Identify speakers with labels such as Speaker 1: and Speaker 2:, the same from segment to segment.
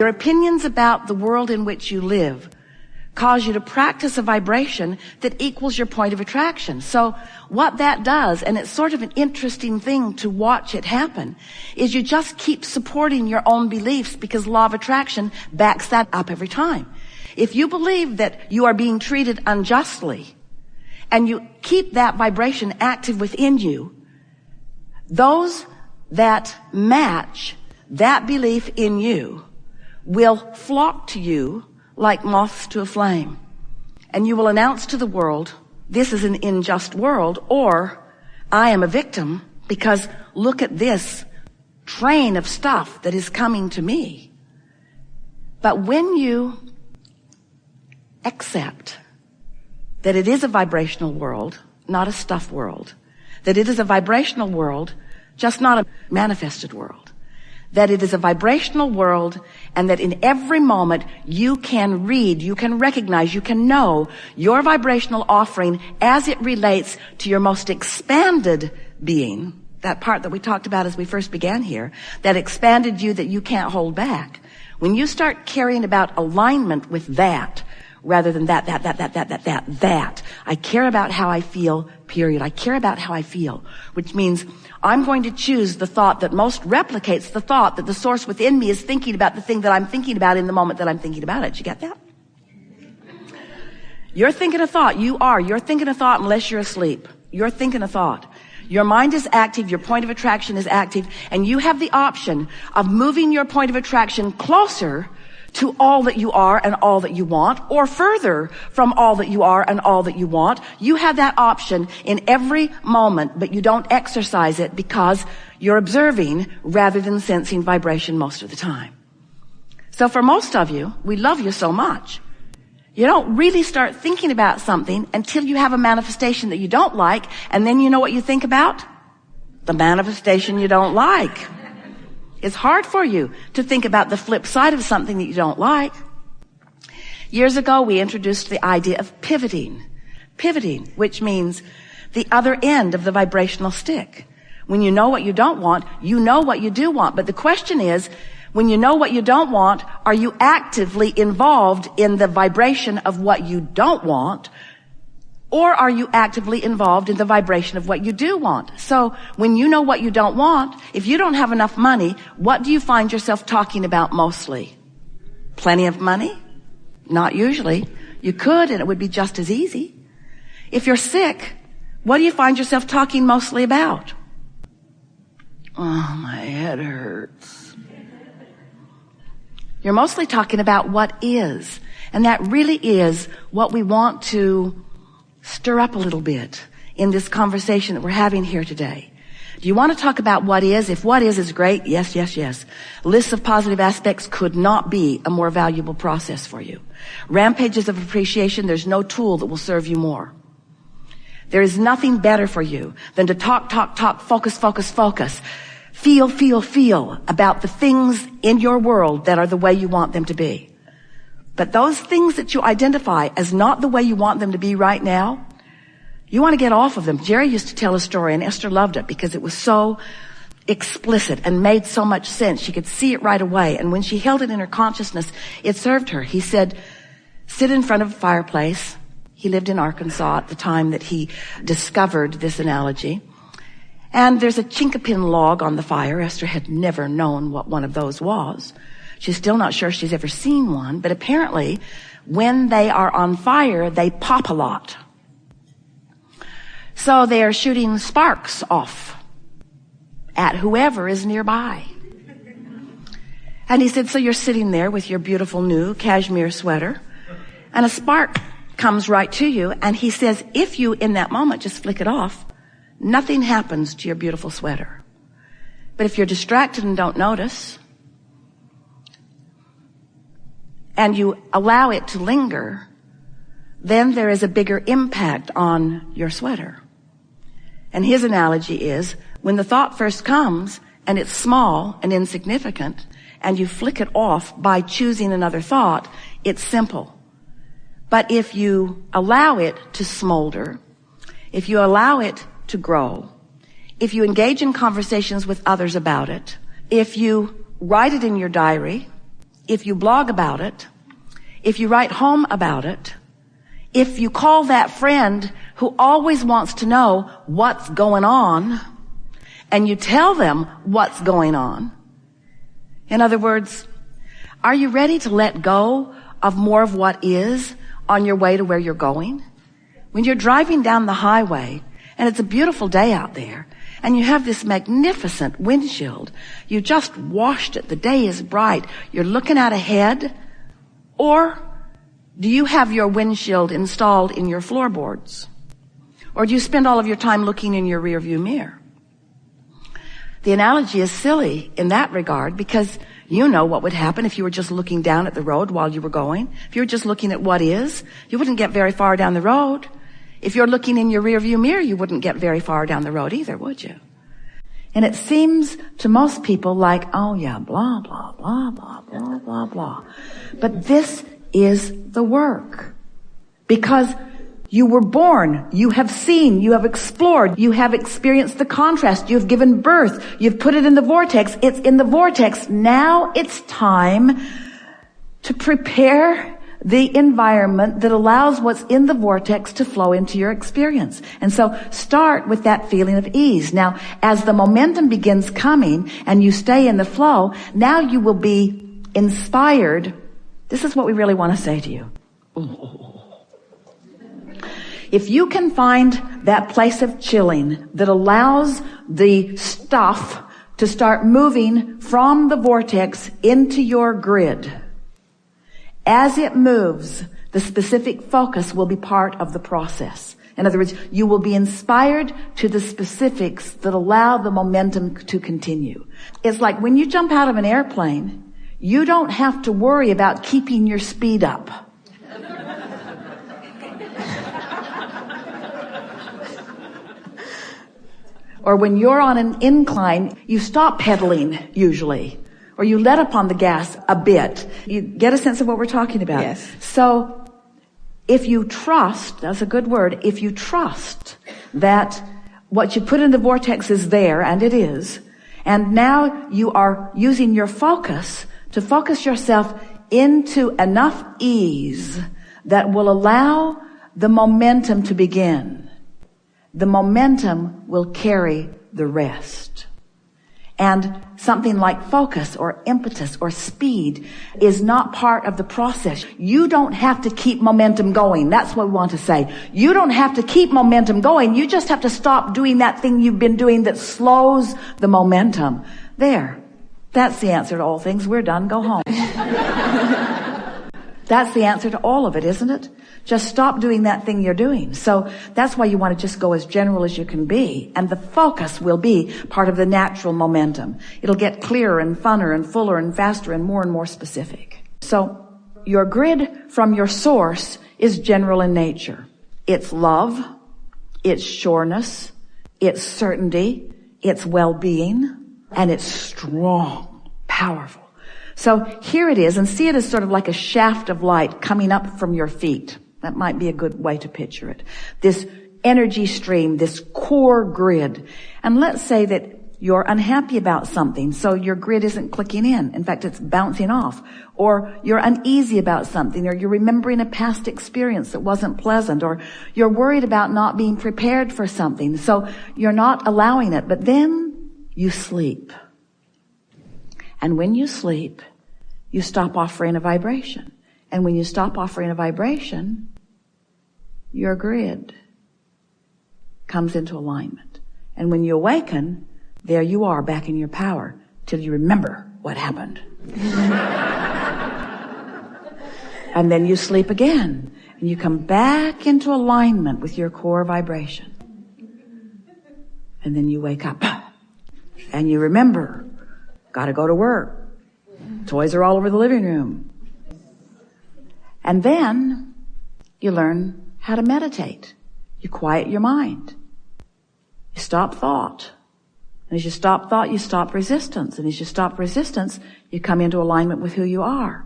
Speaker 1: Your opinions about the world in which you live cause you to practice a vibration that equals your point of attraction. So what that does, and it's sort of an interesting thing to watch it happen, is you just keep supporting your own beliefs because law of attraction backs that up every time. If you believe that you are being treated unjustly and you keep that vibration active within you, those that match that belief in you will flock to you like moths to a flame. And you will announce to the world, this is an unjust world, or I am a victim because look at this train of stuff that is coming to me. But when you accept that it is a vibrational world, not a stuff world, that it is a vibrational world, just not a manifested world, that it is a vibrational world, and that in every moment you can read, you can recognize, you can know your vibrational offering as it relates to your most expanded being, that part that we talked about as we first began here, that expanded you that you can't hold back. When you start caring about alignment with that, rather than that. I care about how I feel, period. I care about how I feel, which means I'm going to choose the thought that most replicates the thought that the source within me is thinking about the thing that I'm thinking about in the moment that I'm thinking about it. You get that? You're thinking a thought. You're thinking a thought unless you're asleep. You're thinking a thought. Your mind is active, your point of attraction is active, and you have the option of moving your point of attraction closer to all that you are and all that you want, or further from all that you are and all that you want. You have that option in every moment, but you don't exercise it because you're observing rather than sensing vibration most of the time. So for most of you, we love you so much, you don't really start thinking about something until you have a manifestation that you don't like, and then you know what you think about? The manifestation you don't like. It's hard for you to think about the flip side of something that you don't like. Years ago, we introduced the idea of pivoting. Pivoting, which means the other end of the vibrational stick. When you know what you don't want, you know what you do want. But the question is, when you know what you don't want, are you actively involved in the vibration of what you don't want? Or are you actively involved in the vibration of what you do want? So when you know what you don't want, if you don't have enough money, what do you find yourself talking about mostly? Plenty of money? Not usually. You could, and it would be just as easy. If you're sick, what do you find yourself talking mostly about? Oh, my head hurts. You're mostly talking about what is. And that really is what we want to stir up a little bit in this conversation that we're having here today. Do you want to talk about what is? If what is great, yes, yes, yes. Lists of positive aspects could not be a more valuable process for you. Rampages of appreciation, there's no tool that will serve you more. There is nothing better for you than to talk, focus. Feel about the things in your world that are the way you want them to be. But those things that you identify as not the way you want them to be right now, you want to get off of them. Jerry used to tell a story, and Esther loved it because it was so explicit and made so much sense. She could see it right away. And when she held it in her consciousness, it served her. He said, sit in front of a fireplace. He lived in Arkansas at the time that he discovered this analogy. And there's a chinkapin log on the fire. Esther had never known what one of those was. She's still not sure she's ever seen one, but apparently when they are on fire, they pop a lot. So they are shooting sparks off at whoever is nearby. And he said, so you're sitting there with your beautiful new cashmere sweater, and a spark comes right to you, and he says, if you in that moment just flick it off, nothing happens to your beautiful sweater. But if you're distracted and don't notice, and you allow it to linger, then there is a bigger impact on your sweater. And his analogy is, when the thought first comes, and it's small and insignificant, and you flick it off by choosing another thought, it's simple. But if you allow it to smolder, if you allow it to grow, if you engage in conversations with others about it, if you write it in your diary, if you blog about it, if you write home about it, if you call that friend who always wants to know what's going on, and you tell them what's going on. In other words, are you ready to let go of more of what is on your way to where you're going? When you're driving down the highway, and it's a beautiful day out there, and you have this magnificent windshield, you just washed it, the day is bright, you're looking out ahead, or do you have your windshield installed in your floorboards? Or do you spend all of your time looking in your rearview mirror? The analogy is silly in that regard because you know what would happen if you were just looking down at the road while you were going. If you were just looking at what is, you wouldn't get very far down the road. If you're looking in your rearview mirror, you wouldn't get very far down the road either, would you? And it seems to most people like, oh yeah, blah, blah, blah, blah, blah, blah, blah. But this is the work. Because you were born, you have seen, you have explored, you have experienced the contrast, you've given birth, you've put it in the vortex, it's in the vortex. Now it's time to prepare the environment that allows what's in the vortex to flow into your experience. And so start with that feeling of ease. Now, as the momentum begins coming and you stay in the flow, now you will be inspired. This is what we really want to say to you. If you can find that place of chilling that allows the stuff to start moving from the vortex into your grid, as it moves, the specific focus will be part of the process. In other words, you will be inspired to the specifics that allow the momentum to continue. It's like when you jump out of an airplane, you don't have to worry about keeping your speed up. Or when you're on an incline, you stop pedaling usually, or you let up on the gas a bit. You get a sense of what we're talking about.
Speaker 2: Yes.
Speaker 1: So if you trust, that's a good word, if you trust that what you put in the vortex is there, and it is, and now you are using your focus to focus yourself into enough ease that will allow the momentum to begin. The momentum will carry the rest. And something like focus or impetus or speed is not part of the process. You don't have to keep momentum going. That's what we want to say. You don't have to keep momentum going. You just have to stop doing that thing you've been doing that slows the momentum. There. That's the answer to all things. We're done. Go home. That's the answer to all of it, isn't it? Just stop doing that thing you're doing. So that's why you want to just go as general as you can be. And the focus will be part of the natural momentum. It'll get clearer and funner and fuller and faster and more specific. So your grid from your source is general in nature. It's love, it's sureness, it's certainty, it's well-being, and it's strong, powerful. So here it is, and see it as sort of like a shaft of light coming up from your feet. That might be a good way to picture it. This energy stream, this core grid. And let's say that you're unhappy about something, so your grid isn't clicking in. In fact, it's bouncing off. Or you're uneasy about something, or you're remembering a past experience that wasn't pleasant, or you're worried about not being prepared for something, so you're not allowing it. But then you sleep. And when you sleep, you stop offering a vibration. And when you stop offering a vibration, your grid comes into alignment. And when you awaken, there you are back in your power till you remember what happened. And then you sleep again. And you come back into alignment with your core vibration. And then you wake up. And you remember, gotta go to work. Toys are all over the living room. And then you learn how to meditate. You quiet your mind. You stop thought. And as you stop thought, you stop resistance. And as you stop resistance, you come into alignment with who you are.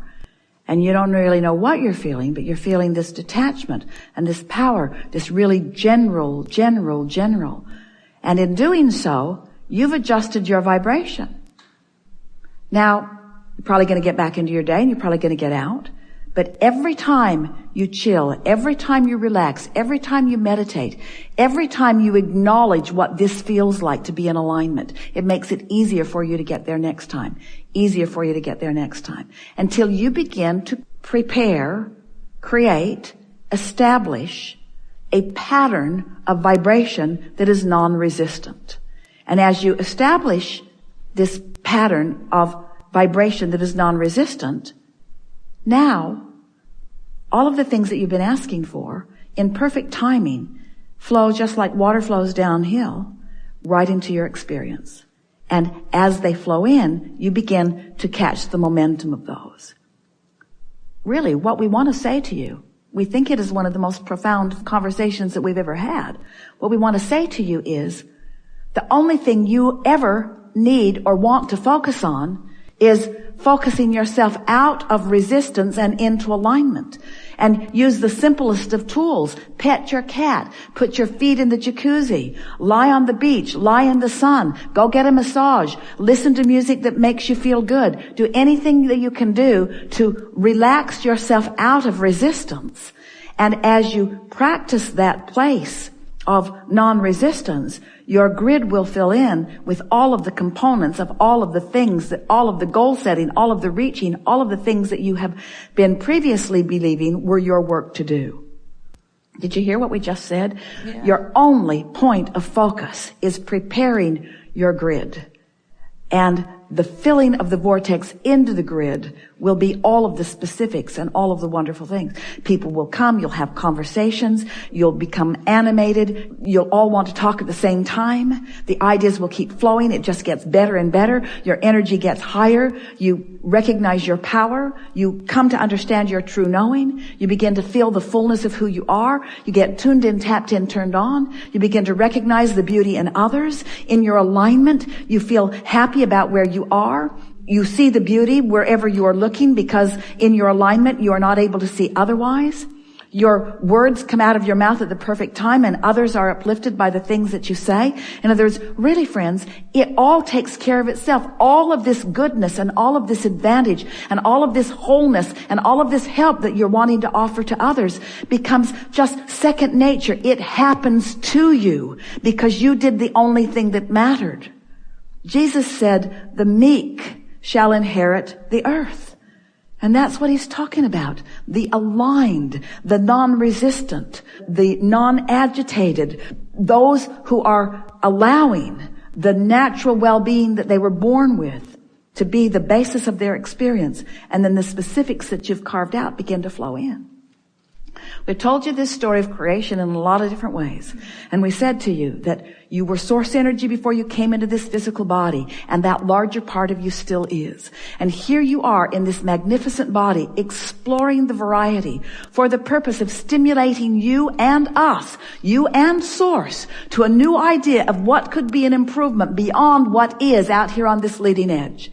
Speaker 1: And you don't really know what you're feeling, but you're feeling this detachment and this power, this really general. And in doing so, you've adjusted your vibration. Now, You're probably going to get back into your day and you're probably going to get out. But every time you chill, every time you relax, every time you meditate, every time you acknowledge what this feels like to be in alignment, it makes it easier for you to get there next time. Easier for you to get there next time. Until you begin to prepare, create, establish a pattern of vibration that is non-resistant. And as you establish this pattern of vibration that is non-resistant, now, all of the things that you've been asking for, in perfect timing, flow just like water flows downhill, right into your experience. And as they flow in, you begin to catch the momentum of those. Really, what we want to say to you, we think it is one of the most profound conversations that we've ever had. What we want to say to you is, the only thing you ever need or want to focus on is focusing yourself out of resistance and into alignment. And use the simplest of tools. Pet your cat. Put your feet in the jacuzzi. Lie on the beach. Lie in the sun. Go get a massage. Listen to music that makes you feel good. Do anything that you can do to relax yourself out of resistance. And as you practice that place of non-resistance, your grid will fill in with all of the components of all of the things that, all of the goal setting, all of the reaching, all of the things that you have been previously believing were your work to do. Did you hear what we just said? Yeah. Your only point of focus is preparing your grid. And the filling of the vortex into the grid will be all of the specifics and all of the wonderful things. People will come, you'll have conversations, you'll become animated, you'll all want to talk at the same time. The ideas will keep flowing, it just gets better and better. Your energy gets higher, you recognize your power, you come to understand your true knowing, you begin to feel the fullness of who you are, you get tuned in, tapped in, turned on, you begin to recognize the beauty in others. In your alignment, you feel happy about where you are. You see the beauty wherever you are looking because in your alignment you are not able to see otherwise. Your words come out of your mouth at the perfect time and others are uplifted by the things that you say. In other words, really friends, it all takes care of itself. All of this goodness and all of this advantage and all of this wholeness and all of this help that you're wanting to offer to others becomes just second nature. It happens to you because you did the only thing that mattered. Jesus said, the meek shall inherit the earth. And that's what he's talking about. The aligned, the non-resistant, the non-agitated, those who are allowing the natural well-being that they were born with to be the basis of their experience. And then the specifics that you've carved out begin to flow in. We told you this story of creation in a lot of different ways. And we said to you that you were source energy before you came into this physical body, and that larger part of you still is. And here you are in this magnificent body, exploring the variety for the purpose of stimulating you and us, you and source, to a new idea of what could be an improvement beyond what is out here on this leading edge.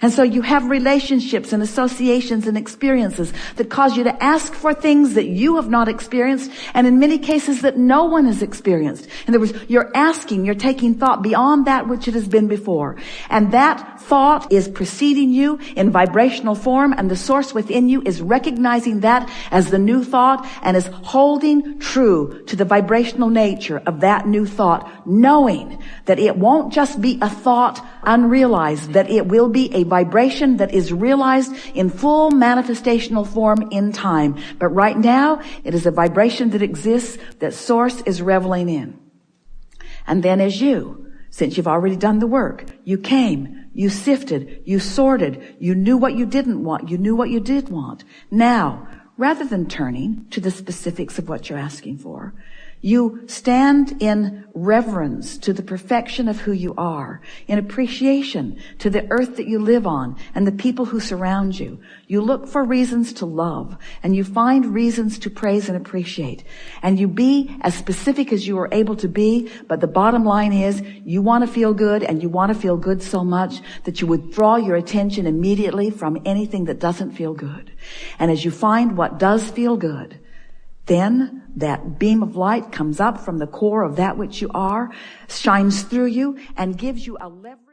Speaker 1: And so you have relationships and associations and experiences that cause you to ask for things that you have not experienced, and in many cases that no one has experienced. In other words, you're asking, you're taking thought beyond that which it has been before. And that thought is preceding you in vibrational form, and the source within you is recognizing that as the new thought and is holding true to the vibrational nature of that new thought, knowing that it won't just be a thought unrealized, that it will be a vibration that is realized in full manifestational form in time. But right now, it is a vibration that exists that Source is reveling in. And then as you, since you've already done the work, you came, you sifted, you sorted, you knew what you didn't want, you knew what you did want. Now, rather than turning to the specifics of what you're asking for, you stand in reverence to the perfection of who you are, in appreciation to the earth that you live on and the people who surround you. You look for reasons to love, and you find reasons to praise and appreciate. And you be as specific as you are able to be, but the bottom line is you want to feel good, and you want to feel good so much that you withdraw your attention immediately from anything that doesn't feel good. And as you find what does feel good, then that beam of light comes up from the core of that which you are, shines through you, and gives you a leverage.